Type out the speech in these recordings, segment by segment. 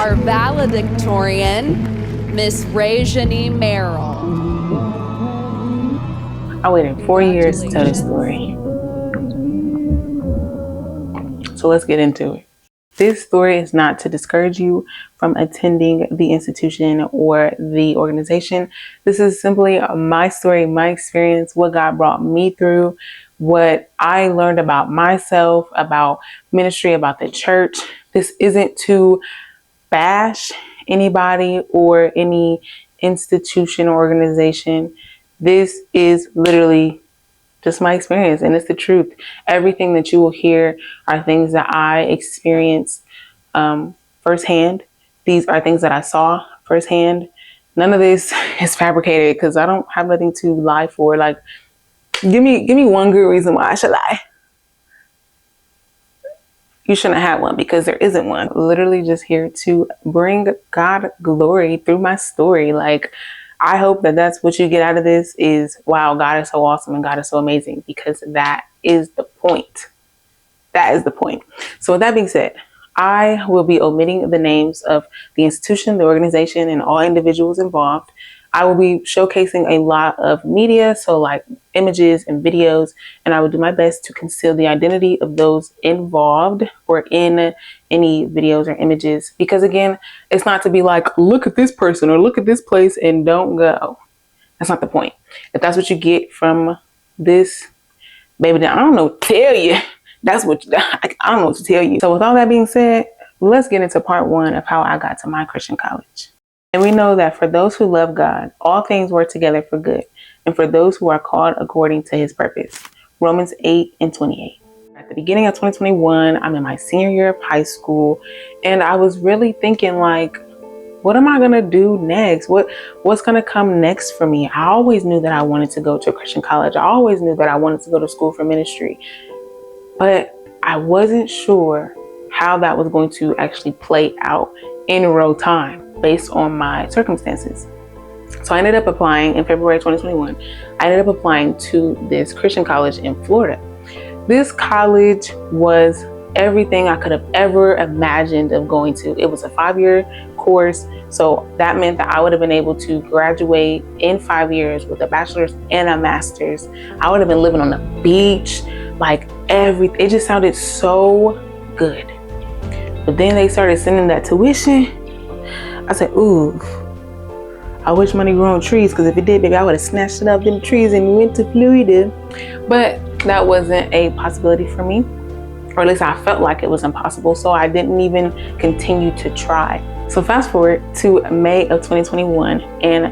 our valedictorian, Miss Rayja Merrill. I waited 4 years to tell this story. So let's get into it. This story is not to discourage you from attending the institution or the organization. This is simply my story, my experience, what God brought me through, what I learned about myself, about ministry, about the church. This isn't to bash anybody or any institution or organization. This is literally just my experience, and it's the truth. Everything that you will hear are things that I experienced firsthand. These are things that I saw firsthand. None of this is fabricated because I don't have nothing to lie for. Like, give me one good reason why I should lie. You shouldn't have one because there isn't one. Literally just here to bring God glory through my story. Like, I hope that that's what you get out of this is, wow, God is so awesome and God is so amazing, because that is the point. That is the point. So with that being said, I will be omitting the names of the institution, the organization, and all individuals involved. I will be showcasing a lot of media, so like images and videos, and I will do my best to conceal the identity of those involved or in any videos or images, because again, it's not to be like, look at this person or look at this place and don't go. That's not the point. If that's what you get from this, baby, then I don't know what to tell you. That's what I don't know what to tell you. So with all that being said, let's get into part one of how I got to my Christian college. And we know that for those who love God, all things work together for good, and for those who are called according to his purpose. Romans 8:28. At the beginning of 2021, I'm in my senior year of high school, and I was really thinking, like, what am I gonna do next? What's gonna come next for me? I always knew that I wanted to go to a Christian college. I always knew that I wanted to go to school for ministry, but I wasn't sure how that was going to actually play out in real time based on my circumstances. So I ended up applying in February 2021. I ended up applying to this Christian college in Florida. This college was everything I could have ever imagined of going to. It was a 5-year course. So that meant that I would have been able to graduate in 5 years with a bachelor's and a master's. I would have been living on the beach, like everything. It just sounded so good. But then they started sending that tuition. I said, ooh, I wish money grew on trees, because if it did, baby, I would have snatched it up in the trees and went to Florida. But that wasn't a possibility for me, or at least I felt like it was impossible. So I didn't even continue to try. So fast forward to May of 2021, and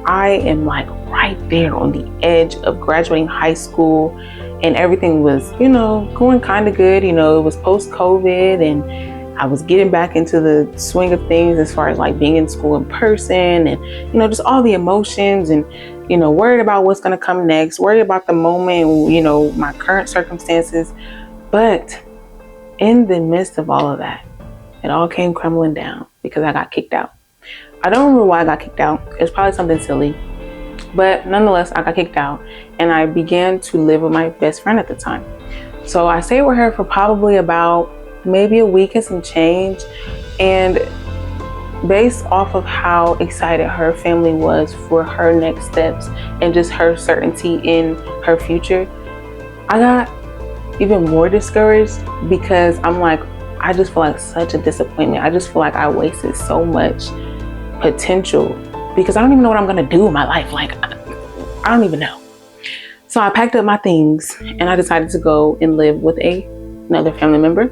I am like right there on the edge of graduating high school, and everything was, going kind of good. It was post-COVID, and I was getting back into the swing of things as far as like being in school in person, and, just all the emotions, and, worried about what's going to come next, worried about the moment, my current circumstances. But in the midst of all of that, it all came crumbling down because I got kicked out. I don't remember why I got kicked out. It was probably something silly, but nonetheless, I got kicked out, and I began to live with my best friend at the time. So I stayed with her for probably about maybe a week and some change, and based off of how excited her family was for her next steps and just her certainty in her future, I got even more discouraged, because I'm like, I just feel like such a disappointment. I just feel like I wasted so much potential, because I don't even know what I'm gonna do in my life. Like, I don't even know. So I packed up my things and I decided to go and live with another family member.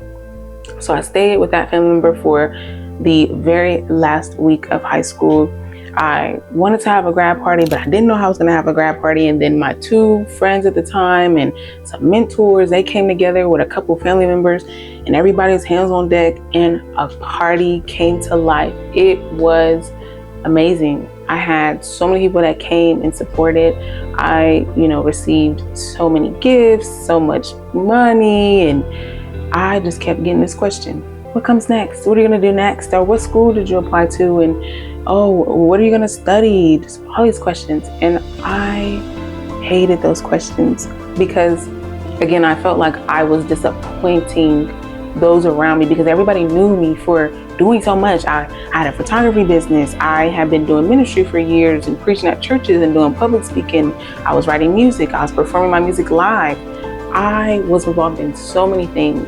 So I stayed with that family member for the very last week of high school. I wanted to have a grad party, but I didn't know how I was going to have a grad party. And then my 2 friends at the time and some mentors, they came together with a couple family members, and everybody's hands on deck, and a party came to life. It was amazing. I had so many people that came and supported. I, received so many gifts, so much money, and I just kept getting this question: what comes next? What are you going to do next? Or what school did you apply to? And what are you going to study? Just all these questions. And I hated those questions because, again, I felt like I was disappointing those around me because everybody knew me for doing so much. I had a photography business. I had been doing ministry for years and preaching at churches and doing public speaking. I was writing music. I was performing my music live. I was involved in so many things.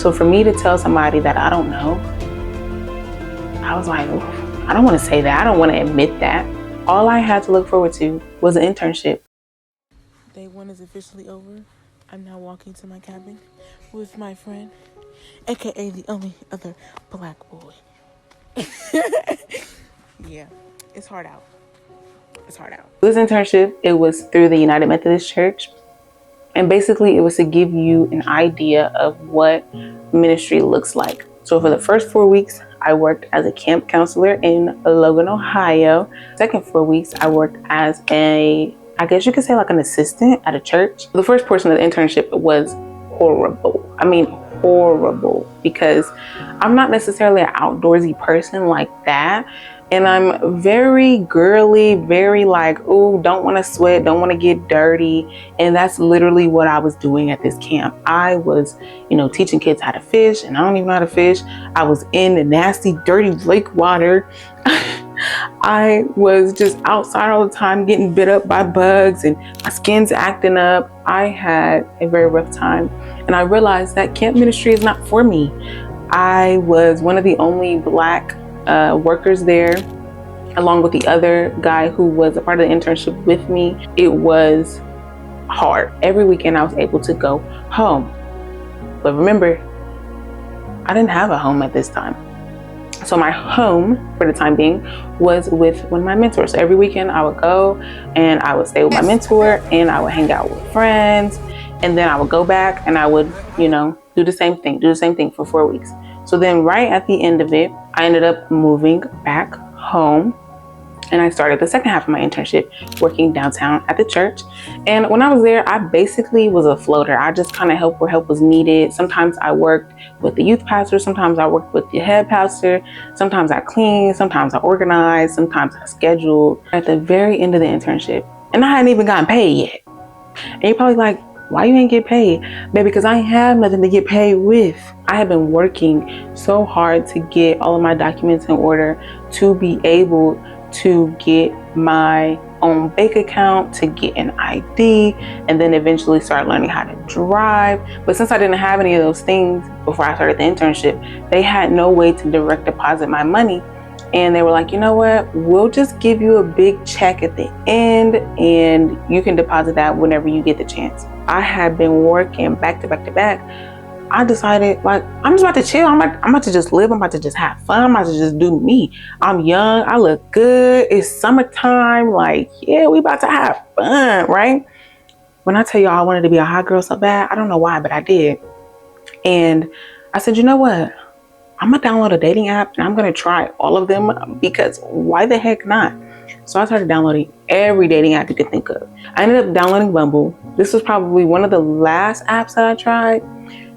So for me to tell somebody that I don't know, I was like, I don't want to say that. I don't want to admit that. All I had to look forward to was an internship. Day one is officially over. I'm now walking to my cabin with my friend, aka the only other black boy. Yeah, it's hard out. It's hard out. This internship, it was through the United Methodist Church. And basically it was to give you an idea of what ministry looks like. So for the first 4 weeks, I worked as a camp counselor in Logan, Ohio. Second 4 weeks, I worked as I guess you could say like an assistant at a church. The first portion of the internship was horrible. I mean, horrible, because I'm not necessarily an outdoorsy person like that. And I'm very girly, very like, oh, don't want to sweat, don't want to get dirty. And that's literally what I was doing at this camp. I was, teaching kids how to fish, and I don't even know how to fish. I was in the nasty, dirty lake water. I was just outside all the time getting bit up by bugs and my skin's acting up. I had a very rough time. And I realized that camp ministry is not for me. I was one of the only Black workers there, along with the other guy who was a part of the internship with me. It was hard. Every weekend I was able to go home. But remember, I didn't have a home at this time. So my home, for the time being, was with one of my mentors. So every weekend I would go and I would stay with my mentor and I would hang out with friends. And then I would go back and I would, do the same thing for 4 weeks. So then right at the end of it, I ended up moving back home. And I started the second half of my internship working downtown at the church. And when I was there, I basically was a floater. I just kind of helped where help was needed. Sometimes I worked with the youth pastor. Sometimes I worked with the head pastor. Sometimes I cleaned. Sometimes I organized. Sometimes I scheduled. At the very end of the internship, and I hadn't even gotten paid yet. And you're probably like, why you ain't get paid? Baby, because I ain't have nothing to get paid with. I have been working so hard to get all of my documents in order to be able to get my own bank account, to get an ID, and then eventually start learning how to drive. But since I didn't have any of those things before I started the internship, they had no way to direct deposit my money. And they were like, you know what, we'll just give you a big check at the end and you can deposit that whenever you get the chance. I had been working back to back to back. I decided, like, I'm just about to chill. I'm about to just live. I'm about to just have fun. I'm about to just do me. I'm young. I look good. It's summertime. Like, yeah, we about to have fun, right? When I tell y'all I wanted to be a hot girl so bad, I don't know why, but I did. And I said, you know what? I'm going to download a dating app and I'm going to try all of them because why the heck not? So I started downloading every dating app you could think of. I ended up downloading Bumble. This was probably one of the last apps that I tried.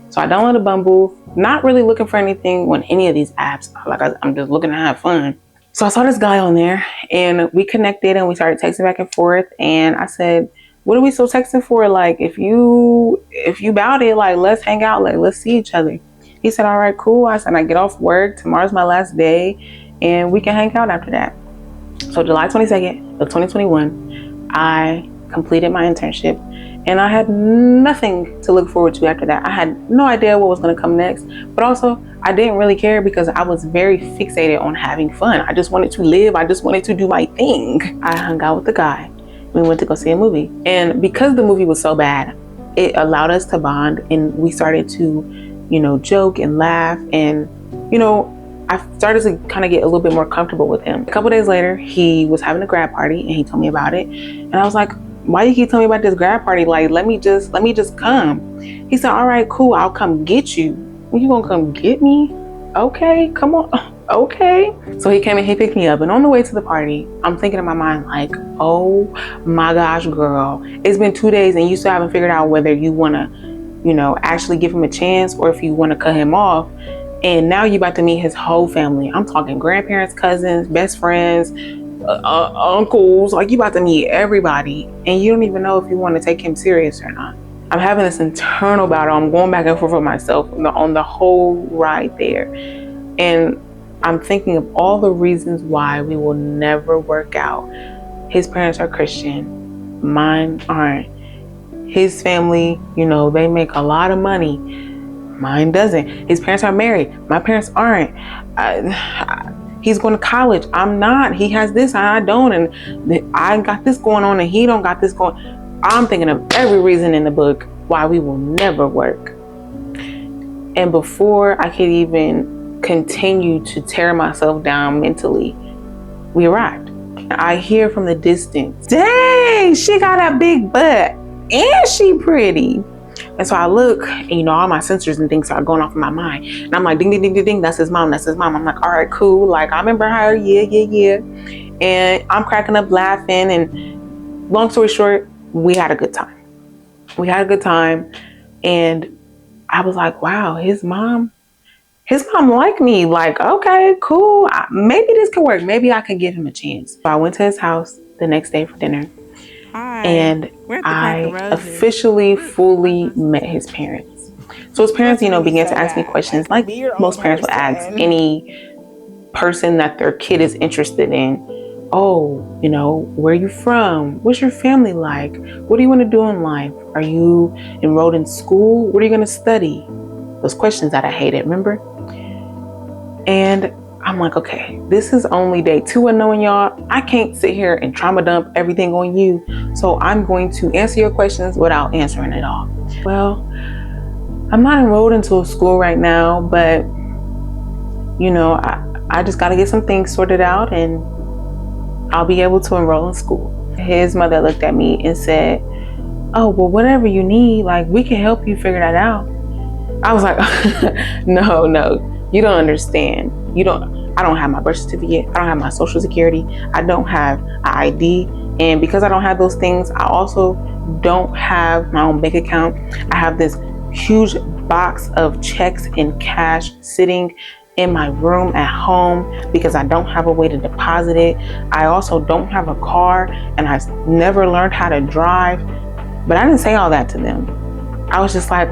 So I downloaded Bumble, not really looking for anything on any of these apps. Like I'm just looking to have fun. So I saw this guy on there and we connected and we started texting back and forth. And I said, what are we still texting for? Like, if you bout it, like, let's hang out, like, let's see each other. He said, all right, cool. I said, I get off work. Tomorrow's my last day and we can hang out after that. So July 22nd of 2021, I completed my internship. And I had nothing to look forward to after that. I had no idea what was going to come next. But also, I didn't really care because I was very fixated on having fun. I just wanted to live. I just wanted to do my thing. I hung out with the guy. We went to go see a movie. And because the movie was so bad, it allowed us to bond. And we started to, joke and laugh. And, I started to kind of get a little bit more comfortable with him. A couple days later, he was having a grad party and he told me about it. And I was like, why you keep telling me about this grad party? Like, let me just come. He said, all right, cool. I'll come get you. You gonna come get me? Okay, come on. Okay. So he came and he picked me up. And on the way to the party, I'm thinking in my mind, like, oh my gosh, girl, it's been 2 days and you still haven't figured out whether you want to, actually give him a chance or if you want to cut him off. And now you're about to meet his whole family. I'm talking grandparents, cousins, best friends, uncles. Like, you about to meet everybody and you don't even know if you want to take him serious or not. I'm having this internal battle. I'm going back and forth with myself on the whole ride there. And I'm thinking of all the reasons why we will never work out. His parents are Christian. Mine aren't. His family, they make a lot of money. Mine doesn't. His parents are married. My parents aren't. He's going to college. I'm not. He has this, I don't. And I got this going on and he don't got this going. I'm thinking of every reason in the book why we will never work. And before I could even continue to tear myself down mentally, we arrived. I hear from the distance, dang, she got a big butt and she pretty. And so I look and all my sensors and things start going off in my mind. And I'm like, ding, ding, ding, ding, ding, that's his mom, that's his mom. I'm like, all right, cool. Like, I remember her, yeah. And I'm cracking up laughing. And long story short, we had a good time. And I was like, wow, his mom liked me. Like, okay, cool. Maybe this could work. Maybe I could give him a chance. So I went to his house the next day for dinner. And I officially fully met his parents. So his parents, began to ask me questions like most parents would ask any person that their kid is interested in. Oh, where are you from? What's your family like? What do you want to do in life? Are you enrolled in school? What are you going to study? Those questions that I hated, remember? And I'm like, okay, this is only day 2 of knowing y'all. I can't sit here and trauma dump everything on you. So I'm going to answer your questions without answering it all. Well, I'm not enrolled into a school right now, but I just got to get some things sorted out and I'll be able to enroll in school. His mother looked at me and said, oh, well, whatever you need, like we can help you figure that out. I was like, no, you don't understand. I don't have my birth certificate. I don't have my social security. I don't have an ID. And because I don't have those things, I also don't have my own bank account. I have this huge box of checks and cash sitting in my room at home because I don't have a way to deposit it. I also don't have a car and I've never learned how to drive. But I didn't say all that to them. I was just like,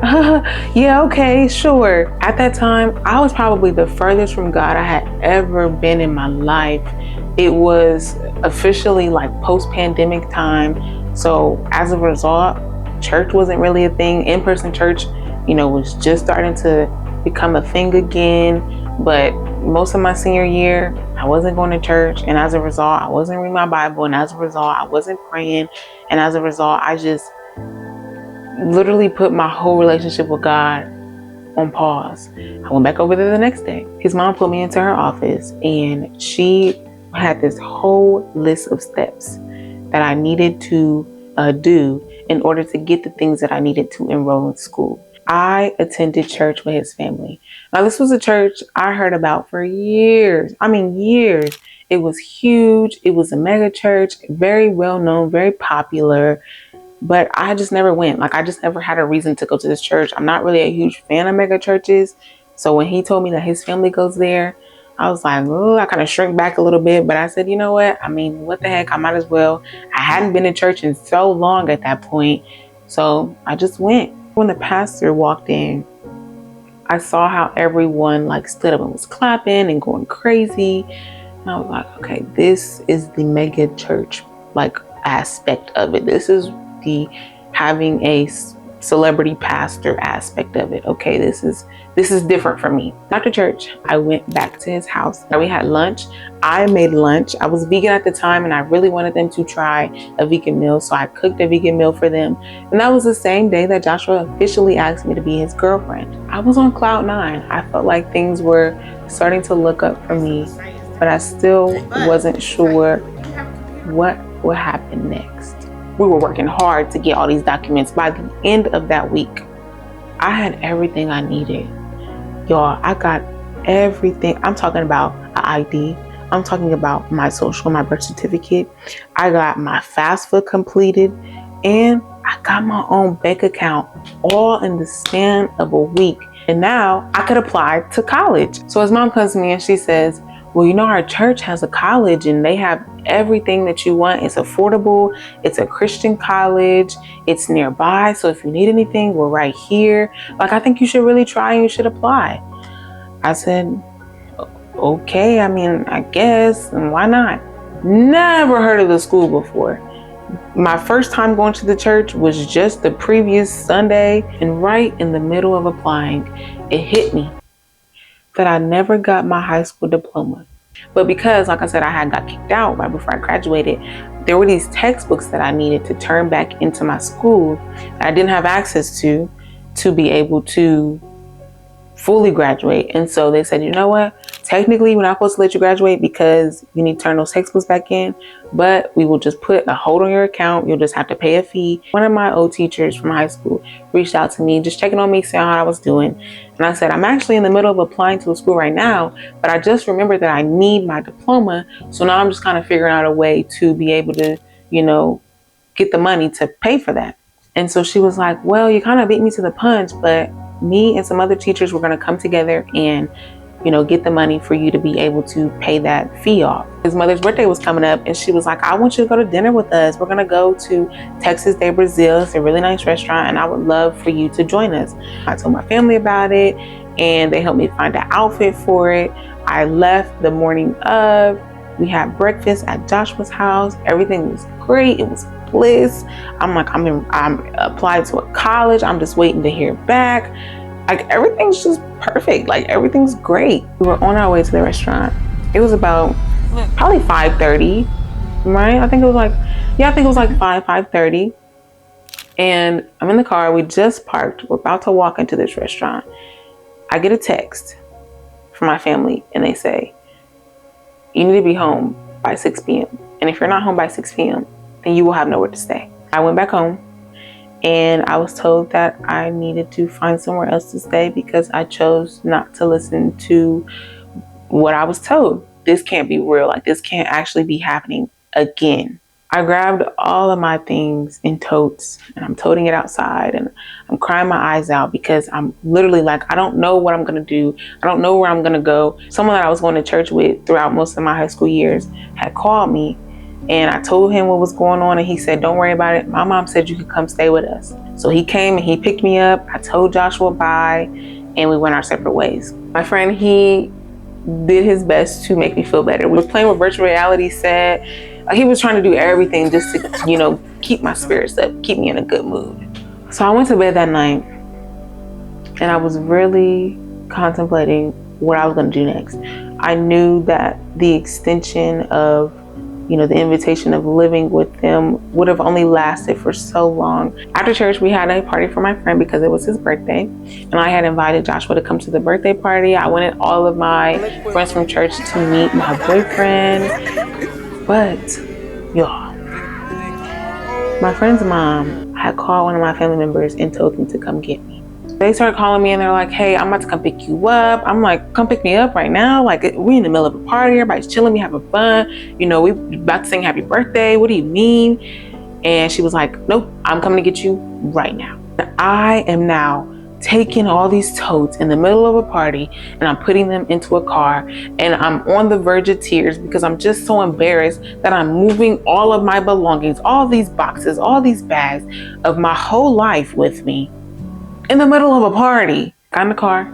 yeah, okay, sure. At that time, I was probably the furthest from God I had ever been in my life. It was officially like post-pandemic time. So as a result, church wasn't really a thing. In-person church, was just starting to become a thing again. But most of my senior year, I wasn't going to church. And as a result, I wasn't reading my Bible. And as a result, I wasn't praying. And as a result, I just literally put my whole relationship with God on pause. I went back over there the next day. His mom put me into her office and she had this whole list of steps that I needed to do in order to get the things that I needed to enroll in school. I attended church with his family. Now, this was a church I heard about for years. Years. It was huge. It was a mega church, very well known, very popular. But I just never went. Like, I just never had a reason to go to this church. I'm not really a huge fan of mega churches. So when he told me that his family goes there, I was like, oh, I kind of shrink back a little bit. But I said, you know what? What the heck? I might as well. I hadn't been to church in so long at that point. So I just went. When the pastor walked in, I saw how everyone stood up and was clapping and going crazy. And I was like, okay, this is the mega church aspect of it. This is the having a celebrity pastor aspect of it. Okay, this is different for me. After church, I went back to his house. We had lunch. I made lunch. I was vegan at the time and I really wanted them to try a vegan meal. So I cooked a vegan meal for them. And that was the same day that Joshua officially asked me to be his girlfriend. I was on cloud 9. I felt like things were starting to look up for me, but I still wasn't sure what would happen next. We were working hard to get all these documents. By the end of that week, I had everything I needed. Y'all, I got everything. I'm talking about an ID. I'm talking about my social, my birth certificate. I got my FAFSA completed and I got my own bank account all in the span of a week. And now I could apply to college. So his mom comes to me and she says, well, you know, our church has a college and they have everything that you want. It's affordable. It's a Christian college. It's nearby. So if you need anything, we're right here. Like, I think you should really try and you should apply. I said, okay, I mean, I guess, and why not? Never heard of the school before. My first time going to the church was just the previous Sunday, and right in the middle of applying, it hit me that I never got my high school diploma. But because, like I said, I had got kicked out right before I graduated, there were these textbooks that I needed to turn back into my school that I didn't have access to be able to fully graduate. And so they said, you know what, technically we're not supposed to let you graduate because you need to turn those textbooks back in, but we will just put a hold on your account. You'll just have to pay a fee. One of my old teachers from high school reached out to me, just checking on me, seeing how I was doing. And I said, I'm actually in the middle of applying to a school right now, but I just remembered that I need my diploma. So now I'm just kind of figuring out a way to be able to, you know, get the money to pay for that. And so she was like, well, you kind of beat me to the punch, but me and some other teachers were going to come together and, you know, get the money for you to be able to pay that fee off. His mother's birthday was coming up and she was like, I want you to go to dinner with us. We're going to go to Texas de Brazil. It's a really nice restaurant and I would love for you to join us. I told my family about it and they helped me find an outfit for it. I left the morning of. We had breakfast at Joshua's house. Everything was great. It was bliss. I'm like, I'm applied to a college. I'm just waiting to hear back. Like, everything's just perfect. Like, everything's great. We were on our way to the restaurant. It was about probably 5:30, right? I think it was like 5:30. And I'm in the car. We just parked. We're about to walk into this restaurant. I get a text from my family and they say, you need to be home by 6 p.m. And if you're not home by 6 p.m., then you will have nowhere to stay. I went back home and I was told that I needed to find somewhere else to stay because I chose not to listen to what I was told. This can't be real. Like, this can't actually be happening again. I grabbed all of my things in totes and I'm toting it outside and I'm crying my eyes out because I'm literally like, I don't know what I'm going to do. I don't know where I'm going to go. Someone that I was going to church with throughout most of my high school years had called me and I told him what was going on and he said, don't worry about it. My mom said you could come stay with us. So he came and he picked me up. I told Joshua bye and we went our separate ways. My friend, he did his best to make me feel better. We were playing with virtual reality set. He was trying to do everything just to, you know, keep my spirits up, keep me in a good mood. So I went to bed that night and I was really contemplating what I was going to do next. I knew that the extension of, you know, the invitation of living with them would have only lasted for so long. After church, we had a party for my friend because it was his birthday. And I had invited Joshua to come to the birthday party. I wanted all of my friends from church to meet my boyfriend. But, y'all, my friend's mom had called one of my family members and told them to come get me. They started calling me and they're like, hey, I'm about to come pick you up. I'm like, come pick me up right now? Like, we in the middle of a party, everybody's chilling, we having fun. You know, we about to sing happy birthday. What do you mean? And she was like, nope, I'm coming to get you right now. I am now taking all these totes in the middle of a party and I'm putting them into a car and I'm on the verge of tears because I'm just so embarrassed that I'm moving all of my belongings, all these boxes, all these bags of my whole life with me in the middle of a party. Got in the car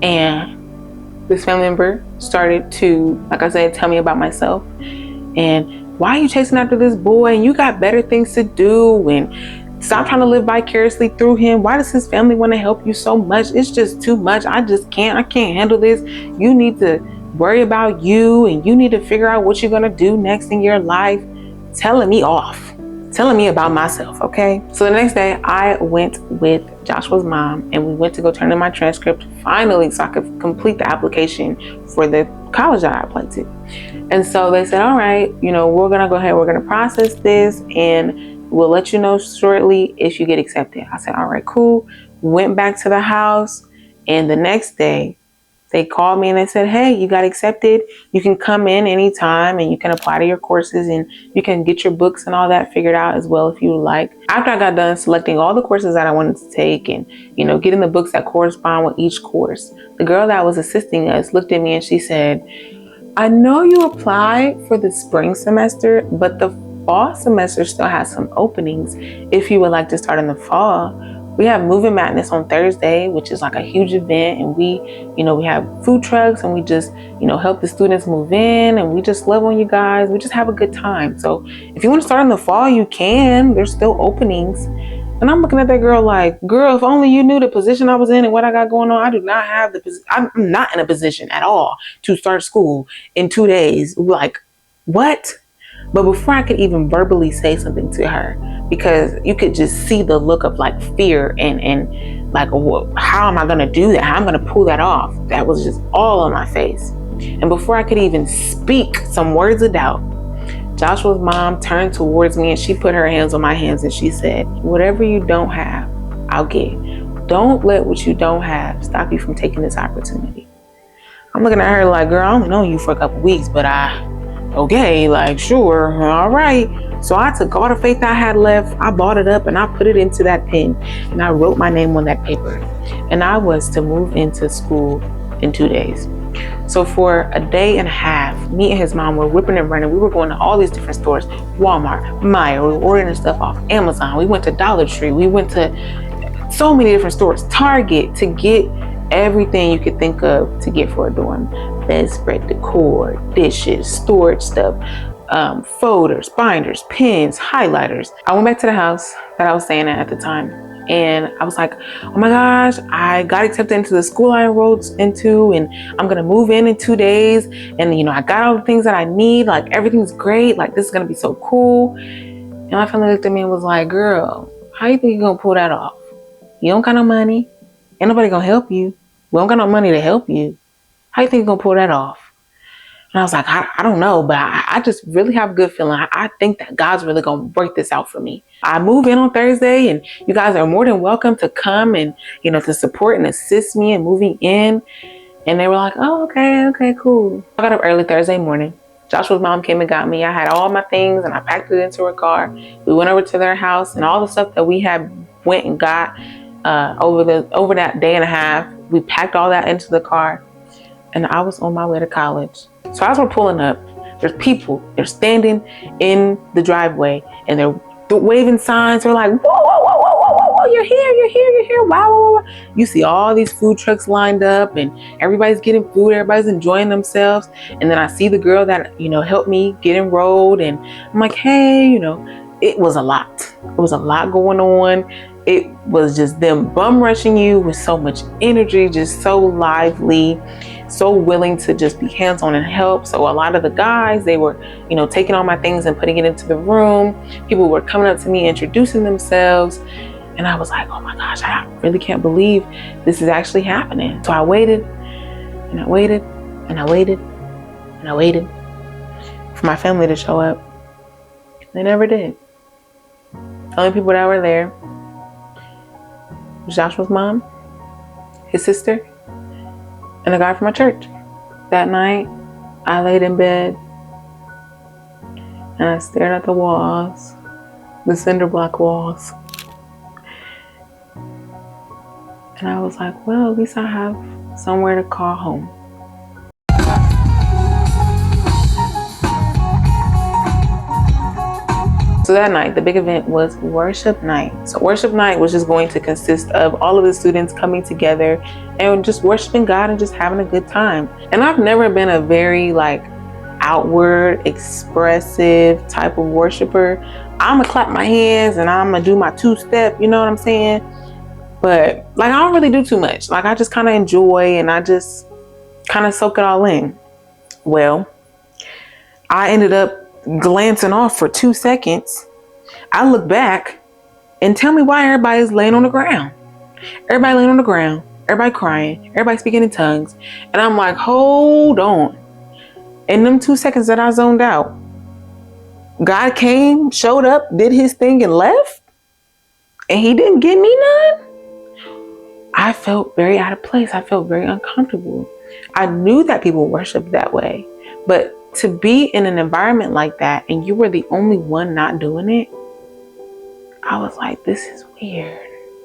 and this family member started to, like I said, tell me about myself and why are you chasing after this boy and you got better things to do and stop trying to live vicariously through him. Why does his family want to help you so much? It's just too much. I can't handle this. You need to worry about you and you need to figure out what you're going to do next in your life. Telling me off, telling me about myself. Okay. So the next day I went with Joshua's mom and we went to go turn in my transcript finally so I could complete the application for the college that I applied to. And so they said, all right, you know, we're going to go ahead. We're going to process this and we'll let you know shortly if you get accepted. I said, all right, cool. Went back to the house and the next day they called me and they said, hey, you got accepted. You can come in anytime and you can apply to your courses and you can get your books and all that figured out as well if you would like. After I got done selecting all the courses that I wanted to take and, you know, getting the books that correspond with each course, the girl that was assisting us looked at me and she said, I know you applied for the spring semester, but the fall semester still has some openings if you would like to start in the fall. We have Moving Madness on Thursday, which is like a huge event, and we have food trucks, and we just, help the students move in, and we just love on you guys. We just have a good time. So if you want to start in the fall, you can. There's still openings. And I'm looking at that girl like, girl, if only you knew the position I was in and what I got going on. I do not have I'm not in a position at all to start school in 2 days. Like, what? But before I could even verbally say something to her, because you could just see the look of like fear and like, how am I going to do that? How am I going to pull that off? That was just all on my face. And before I could even speak some words of doubt, Joshua's mom turned towards me and she put her hands on my hands and she said, whatever you don't have, I'll get. Don't let what you don't have stop you from taking this opportunity. I'm looking at her like, girl, I only known you for a couple weeks, but okay, like, sure, all right. So I took all the faith I had left, I bought it up and I put it into that pen and I wrote my name on that paper. And I was to move into school in 2 days. So for a day and a half, me and his mom were whipping and running. We were going to all these different stores, Walmart, Meijer, we were ordering stuff off Amazon. We went to Dollar Tree. We went to so many different stores, Target, to get everything you could think of to get for a dorm. Bedspread, decor, dishes, storage stuff, folders, binders, pens, highlighters. I went back to the house that I was staying at the time. And I was like, oh my gosh, I got accepted into the school I enrolled into, and I'm gonna move in 2 days. And I got all the things that I need, like everything's great, like this is gonna be so cool. And my family looked at me and was like, girl, how you think you're gonna pull that off? You don't got no money, ain't nobody gonna help you. We don't got no money to help you. How you think you're gonna pull that off? And I was like, I don't know, but I just really have a good feeling. I think that God's really going to work this out for me. I move in on Thursday and you guys are more than welcome to come and, to support and assist me in moving in. And they were like, oh, okay, cool. I got up early Thursday morning. Joshua's mom came and got me. I had all my things and I packed it into her car. We went over to their house and all the stuff that we had went and got over that day and a half. We packed all that into the car and I was on my way to college. So as we're pulling up, there's people, they're standing in the driveway and they're waving signs. They're like, whoa, you're here, wow. You see all these food trucks lined up and everybody's getting food, everybody's enjoying themselves. And then I see the girl that, helped me get enrolled and I'm like, hey, it was a lot. It was a lot going on. It was just them bum rushing you with so much energy, just so lively, so willing to just be hands-on and help. So a lot of the guys, they were, taking all my things and putting it into the room. People were coming up to me, introducing themselves. And I was like, oh my gosh, I really can't believe this is actually happening. So I waited and I waited and I waited and I waited for my family to show up. They never did. The only people that were there was Joshua's mom, his sister, and a guy from my church. That night, I laid in bed and I stared at the walls, the cinder block walls. And I was like, well, at least I have somewhere to call home. So that night, the big event was worship night. So worship night was just going to consist of all of the students coming together and just worshiping God and just having a good time. And I've never been a very outward, expressive type of worshiper. I'm gonna clap my hands and I'm gonna do my two-step, you know what I'm saying? But I don't really do too much. I just kind of enjoy and I just kind of soak it all in. Well, I ended up glancing off for 2 seconds. I look back and tell me why everybody's laying on the ground. Everybody laying on the ground, everybody crying, everybody speaking in tongues. And I'm like, hold on. In them 2 seconds that I zoned out, God came, showed up, did his thing and left. And he didn't give me none. I felt very out of place. I felt very uncomfortable. I knew that people worship that way, but to be in an environment like that and you were the only one not doing it, I was like, this is weird.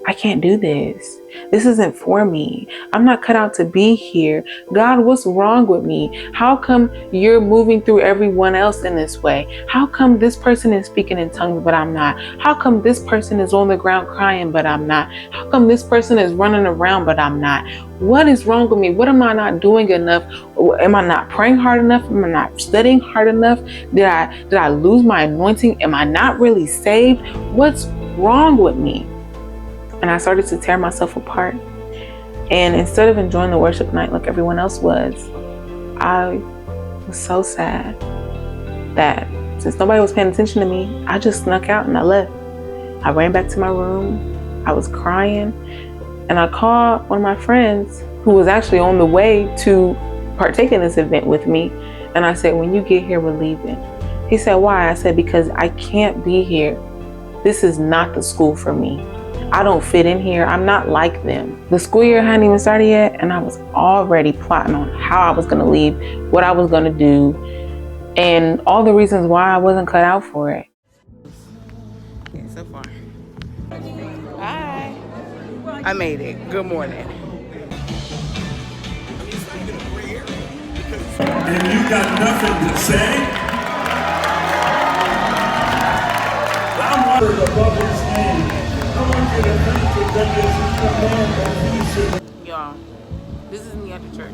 I can't do this. This isn't for me. I'm not cut out to be here. God, what's wrong with me? How come you're moving through everyone else in this way? How come this person is speaking in tongues, but I'm not? How come this person is on the ground crying, but I'm not? How come this person is running around, but I'm not? What is wrong with me? What am I not doing enough? Am I not praying hard enough? Am I not studying hard enough? Did I lose my anointing? Am I not really saved? What's wrong with me? And I started to tear myself apart. And instead of enjoying the worship night like everyone else was, I was so sad that since nobody was paying attention to me, I just snuck out and I left. I ran back to my room. I was crying. And I called one of my friends who was actually on the way to partake in this event with me. And I said, when you get here, we're leaving. He said, why? I said, because I can't be here. This is not the school for me. I don't fit in here. I'm not like them. The school year hadn't even started yet, and I was already plotting on how I was going to leave, what I was going to do, and all the reasons why I wasn't cut out for it. Yeah, so far. Hi. I made it. Good morning. And you got nothing to say? I'm wondering above his name. I want you to think that there's a man that he should. Y'all, this is me after church.